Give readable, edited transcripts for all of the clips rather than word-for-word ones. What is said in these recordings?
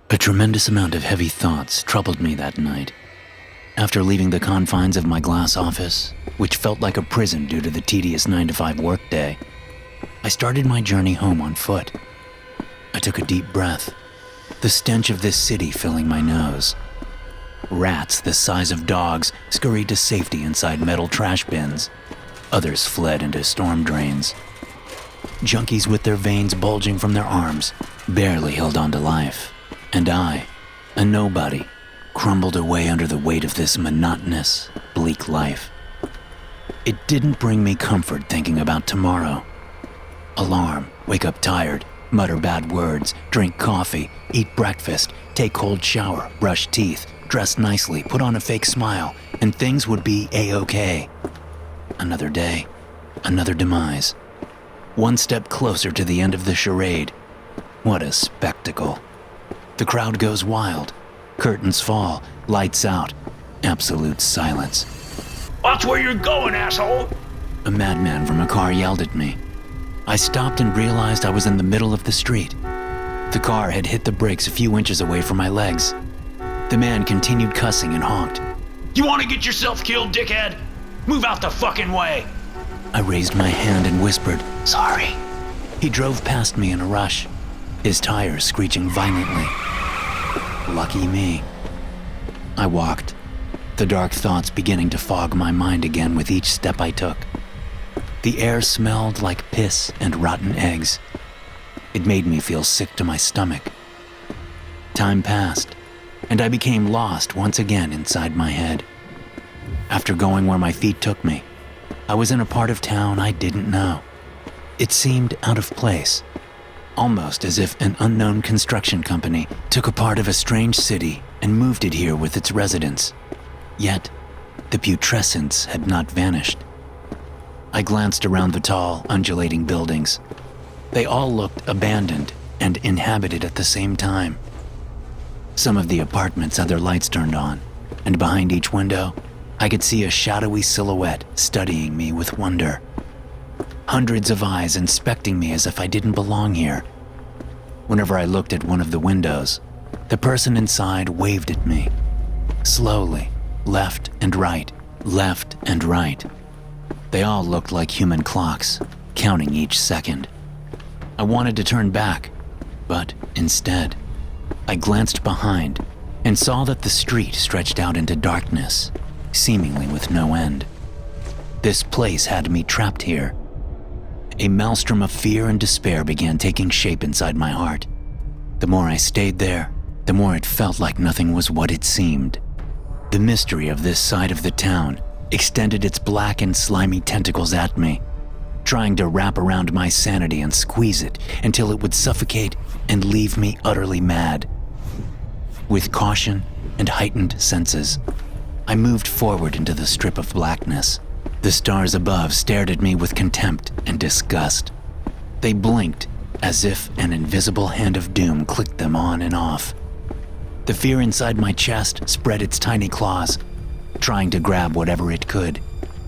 A tremendous amount of heavy thoughts troubled me that night. After leaving the confines of my glass office, which felt like a prison due to the tedious 9-to-5 workday, I started my journey home on foot. I took a deep breath, the stench of this city filling my nose. Rats the size of dogs scurried to safety inside metal trash bins. Others fled into storm drains. Junkies with their veins bulging from their arms barely held on to life. And I, a nobody, crumbled away under the weight of this monotonous, bleak life. It didn't bring me comfort thinking about tomorrow. Alarm, wake up tired, mutter bad words, drink coffee, eat breakfast, take cold shower, brush teeth, dress nicely, put on a fake smile, and things would be A-okay. Another day, another demise. One step closer to the end of the charade. What a spectacle. The crowd goes wild. Curtains fall, lights out, absolute silence. Watch where you're going, asshole! A madman from a car yelled at me. I stopped and realized I was in the middle of the street. The car had hit the brakes a few inches away from my legs. The man continued cussing and honked. You want to get yourself killed, dickhead? Move out the fucking way! I raised my hand and whispered, "Sorry." He drove past me in a rush, his tires screeching violently. Lucky me. I walked, the dark thoughts beginning to fog my mind again with each step I took. The air smelled like piss and rotten eggs. It made me feel sick to my stomach. Time passed, and I became lost once again inside my head. After going where my feet took me, I was in a part of town I didn't know. It seemed out of place. Almost as if an unknown construction company took a part of a strange city and moved it here with its residents. Yet, the putrescence had not vanished. I glanced around the tall, undulating buildings. They all looked abandoned and inhabited at the same time. Some of the apartments had their lights turned on, and behind each window, I could see a shadowy silhouette studying me with wonder. Hundreds of eyes inspecting me as if I didn't belong here. Whenever I looked at one of the windows, the person inside waved at me. Slowly, left and right, left and right. They all looked like human clocks, counting each second. I wanted to turn back, but instead, I glanced behind and saw that the street stretched out into darkness, seemingly with no end. This place had me trapped here. A maelstrom of fear and despair began taking shape inside my heart. The more I stayed there, the more it felt like nothing was what it seemed. The mystery of this side of the town extended its black and slimy tentacles at me, trying to wrap around my sanity and squeeze it until it would suffocate and leave me utterly mad. With caution and heightened senses, I moved forward into the strip of blackness. The stars above stared at me with contempt and disgust. They blinked as if an invisible hand of doom clicked them on and off. The fear inside my chest spread its tiny claws, trying to grab whatever it could.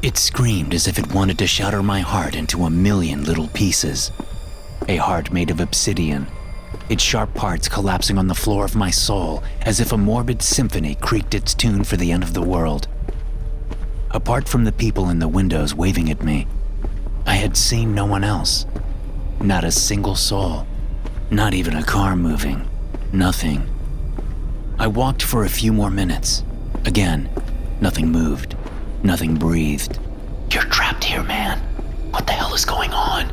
It screamed as if it wanted to shatter my heart into a million little pieces. A heart made of obsidian, its sharp parts collapsing on the floor of my soul as if a morbid symphony creaked its tune for the end of the world. Apart from the people in the windows waving at me, I had seen no one else. Not a single soul. Not even a car moving. Nothing. I walked for a few more minutes. Again, nothing moved. Nothing breathed. "You're trapped here, man. What the hell is going on?"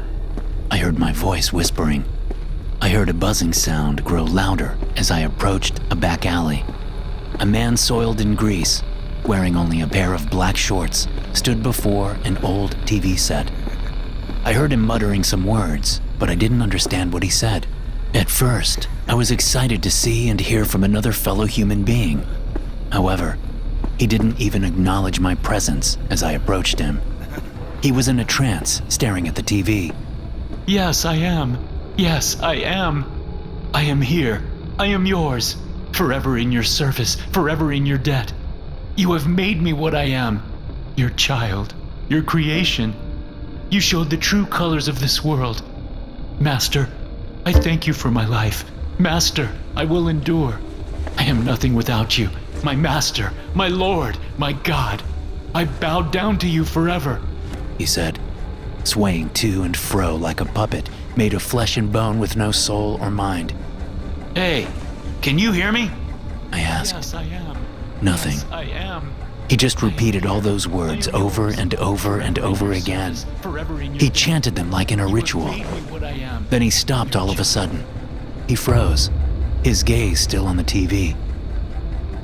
I heard my voice whispering. I heard a buzzing sound grow louder as I approached a back alley. A man soiled in grease, wearing only a pair of black shorts, stood before an old TV set. I heard him muttering some words, but I didn't understand what he said. At first, I was excited to see and hear from another fellow human being. However, he didn't even acknowledge my presence as I approached him. He was in a trance, staring at the TV. Yes, I am. Yes, I am. I am here. I am yours. Forever in your service, forever in your debt. You have made me what I am. Your child, your creation. You showed the true colors of this world. Master, I thank you for my life. Master, I will endure. I am nothing without you. My master, my lord, my God. I bow down to you forever, he said, swaying to and fro like a puppet made of flesh and bone with no soul or mind. Hey, can you hear me? I asked. Yes, I am. Nothing. Yes, I am. He just repeated all those words over and over and over again. He chanted them like in a ritual. Then he stopped all of a sudden. He froze, his gaze still on the TV.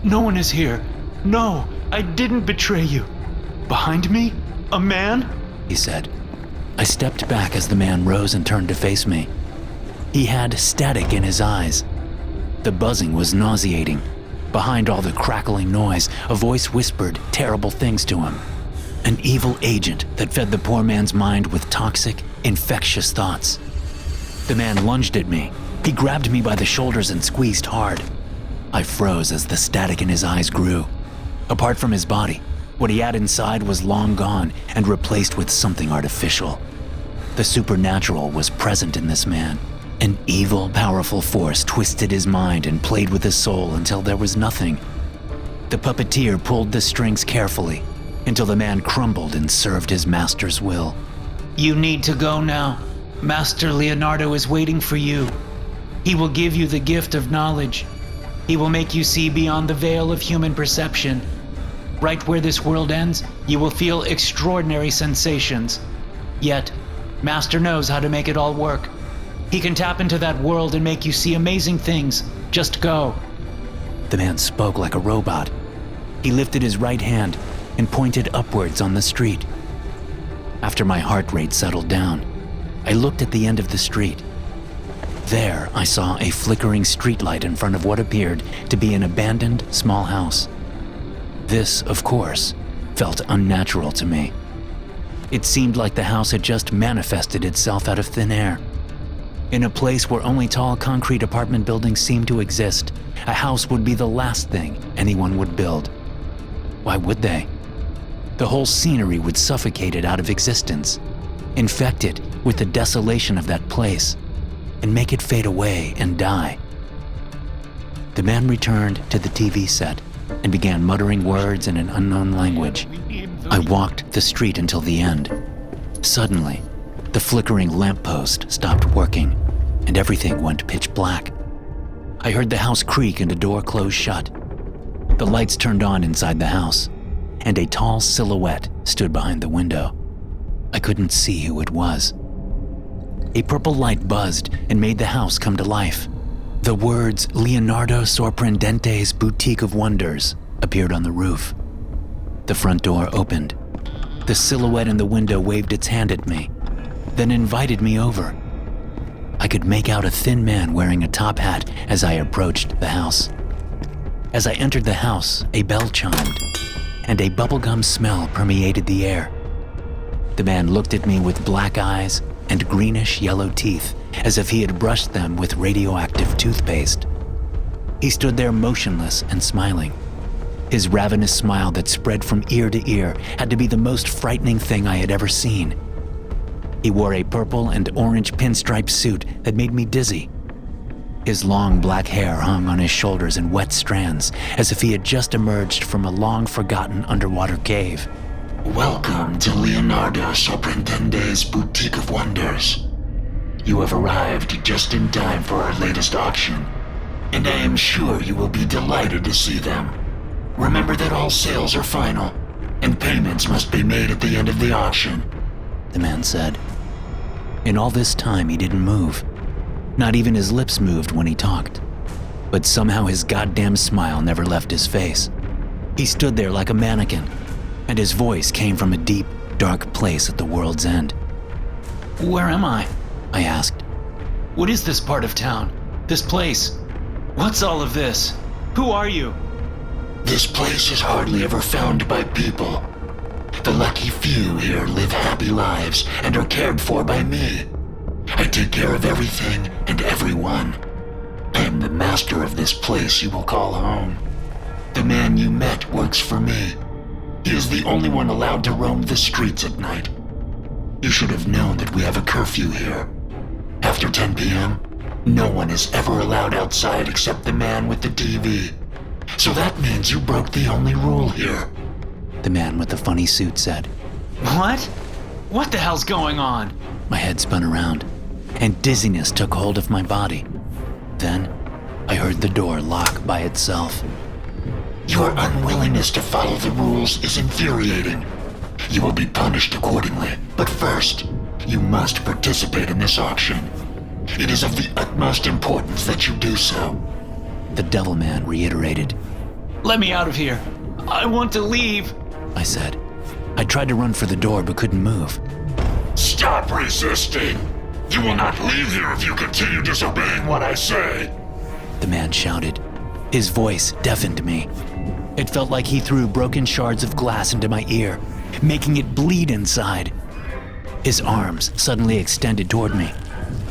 No one is here. No, I didn't betray you. Behind me? A man? He said. I stepped back as the man rose and turned to face me. He had static in his eyes. The buzzing was nauseating. Behind all the crackling noise, a voice whispered terrible things to him. An evil agent that fed the poor man's mind with toxic, infectious thoughts. The man lunged at me. He grabbed me by the shoulders and squeezed hard. I froze as the static in his eyes grew. Apart from his body, what he had inside was long gone and replaced with something artificial. The supernatural was present in this man. An evil, powerful force twisted his mind and played with his soul until there was nothing. The puppeteer pulled the strings carefully until the man crumbled and served his master's will. You need to go now. Master Leonardo is waiting for you. He will give you the gift of knowledge. He will make you see beyond the veil of human perception. Right where this world ends, you will feel extraordinary sensations. Yet, Master knows how to make it all work. He can tap into that world and make you see amazing things. Just go. The man spoke like a robot. He lifted his right hand and pointed upwards on the street. After my heart rate settled down, I looked at the end of the street. There, I saw a flickering streetlight in front of what appeared to be an abandoned small house. This, of course, felt unnatural to me. It seemed like the house had just manifested itself out of thin air. In a place where only tall concrete apartment buildings seemed to exist, a house would be the last thing anyone would build. Why would they? The whole scenery would suffocate it out of existence, infect it with the desolation of that place, and make it fade away and die. The man returned to the TV set and began muttering words in an unknown language. I walked the street until the end. Suddenly, the flickering lamppost stopped working, and everything went pitch black. I heard the house creak and a door close shut. The lights turned on inside the house, and a tall silhouette stood behind the window. I couldn't see who it was. A purple light buzzed and made the house come to life. The words Leonardo Sorprendente's Boutique of Wonders appeared on the roof. The front door opened. The silhouette in the window waved its hand at me, then invited me over. I could make out a thin man wearing a top hat as I approached the house. As I entered the house, a bell chimed, and a bubblegum smell permeated the air. The man looked at me with black eyes and greenish yellow teeth, as if he had brushed them with radioactive toothpaste. He stood there motionless and smiling. His ravenous smile that spread from ear to ear had to be the most frightening thing I had ever seen. He wore a purple and orange pinstripe suit that made me dizzy. His long black hair hung on his shoulders in wet strands, as if he had just emerged from a long-forgotten underwater cave. Welcome to Leonardo Sorprendente's Boutique of Wonders. You have arrived just in time for our latest auction, and I am sure you will be delighted to see them. Remember that all sales are final, and payments must be made at the end of the auction, the man said. In all this time, he didn't move. Not even his lips moved when he talked. But somehow his goddamn smile never left his face. He stood there like a mannequin, and his voice came from a deep, dark place at the world's end. Where am I? I asked. What is this part of town? This place? What's all of this? Who are you? This place is hardly ever found by people. The lucky few here live happy lives and are cared for by me. I take care of everything and everyone. I am the master of this place you will call home. The man you met works for me. He is the only one allowed to roam the streets at night. You should have known that we have a curfew here. After 10 p.m., No one is ever allowed outside except the man with the TV. So that means you broke the only rule here. The man with the funny suit said. What? What the hell's going on? My head spun around, and dizziness took hold of my body. Then, I heard the door lock by itself. Your unwillingness to follow the rules is infuriating. You will be punished accordingly. But first, you must participate in this auction. It is of the utmost importance that you do so. The devil man reiterated. Let me out of here. I want to leave. I said. I tried to run for the door but couldn't move. Stop resisting! You will not leave here if you continue disobeying what I say. The man shouted. His voice deafened me. It felt like he threw broken shards of glass into my ear, making it bleed inside. His arms suddenly extended toward me.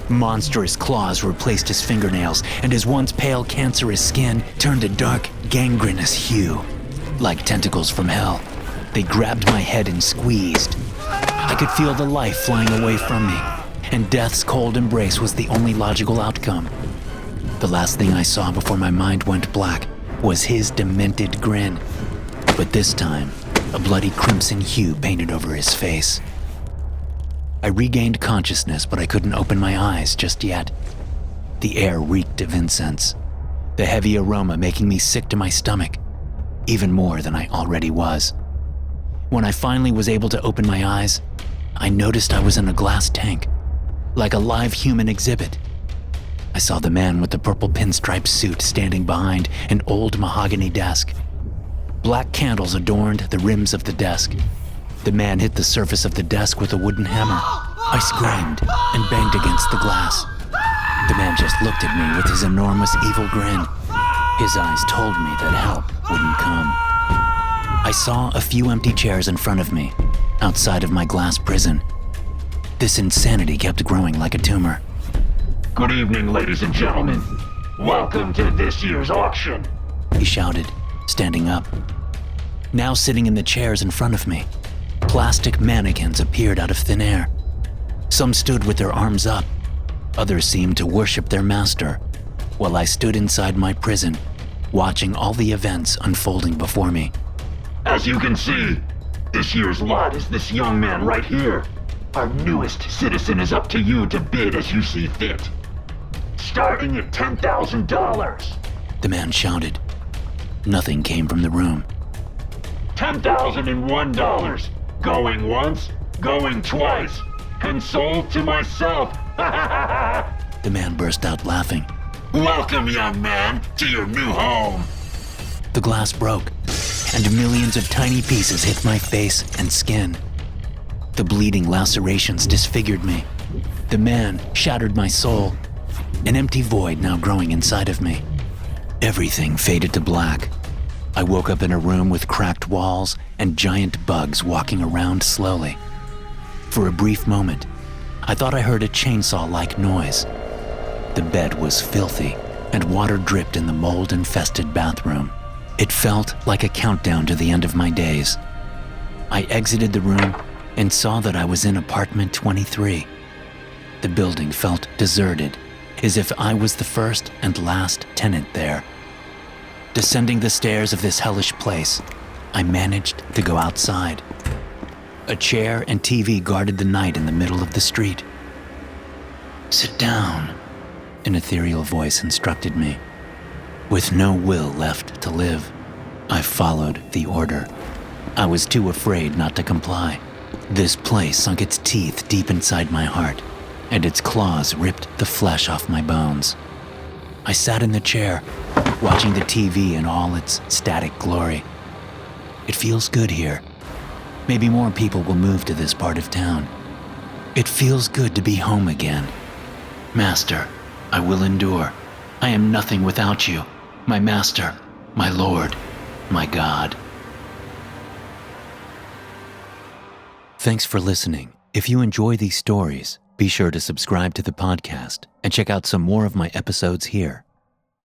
Monstrous claws replaced his fingernails, and his once pale, cancerous skin turned a dark, gangrenous hue. Like tentacles from hell, they grabbed my head and squeezed. I could feel the life flying away from me, and death's cold embrace was the only logical outcome. The last thing I saw before my mind went black was his demented grin. But this time, a bloody crimson hue painted over his face. I regained consciousness, but I couldn't open my eyes just yet. The air reeked of incense, the heavy aroma making me sick to my stomach, even more than I already was. When I finally was able to open my eyes, I noticed I was in a glass tank, like a live human exhibit. I saw the man with the purple pinstripe suit standing behind an old mahogany desk. Black candles adorned the rims of the desk. The man hit the surface of the desk with a wooden hammer. I screamed and banged against the glass. The man just looked at me with his enormous evil grin. His eyes told me that help wouldn't come. I saw a few empty chairs in front of me, outside of my glass prison. This insanity kept growing like a tumor. Good evening, ladies and gentlemen. Welcome to this year's auction. He shouted, standing up. Now sitting in the chairs in front of me, plastic mannequins appeared out of thin air. Some stood with their arms up. Others seemed to worship their master, while I stood inside my prison, watching all the events unfolding before me. As you can see, this year's lot is this young man right here. Our newest citizen is up to you to bid as you see fit. Starting at $10,000. The man shouted. Nothing came from the room. $10,001. Going once, going twice, and sold to myself. The man burst out laughing. Welcome, young man, to your new home. The glass broke, and millions of tiny pieces hit my face and skin. The bleeding lacerations disfigured me. The man shattered my soul, an empty void now growing inside of me. Everything faded to black. I woke up in a room with cracked walls and giant bugs walking around slowly. For a brief moment, I thought I heard a chainsaw-like noise. The bed was filthy, and water dripped in the mold-infested bathroom. It felt like a countdown to the end of my days. I exited the room and saw that I was in apartment 23. The building felt deserted, as if I was the first and last tenant there. Descending the stairs of this hellish place, I managed to go outside. A chair and TV guarded the night in the middle of the street. "Sit down," an ethereal voice instructed me. With no will left to live, I followed the order. I was too afraid not to comply. This place sunk its teeth deep inside my heart, and its claws ripped the flesh off my bones. I sat in the chair, watching the TV in all its static glory. It feels good here. Maybe more people will move to this part of town. It feels good to be home again. Master, I will endure. I am nothing without you, my master, my Lord, my God. Thanks for listening. If you enjoy these stories, be sure to subscribe to the podcast and check out some more of my episodes here.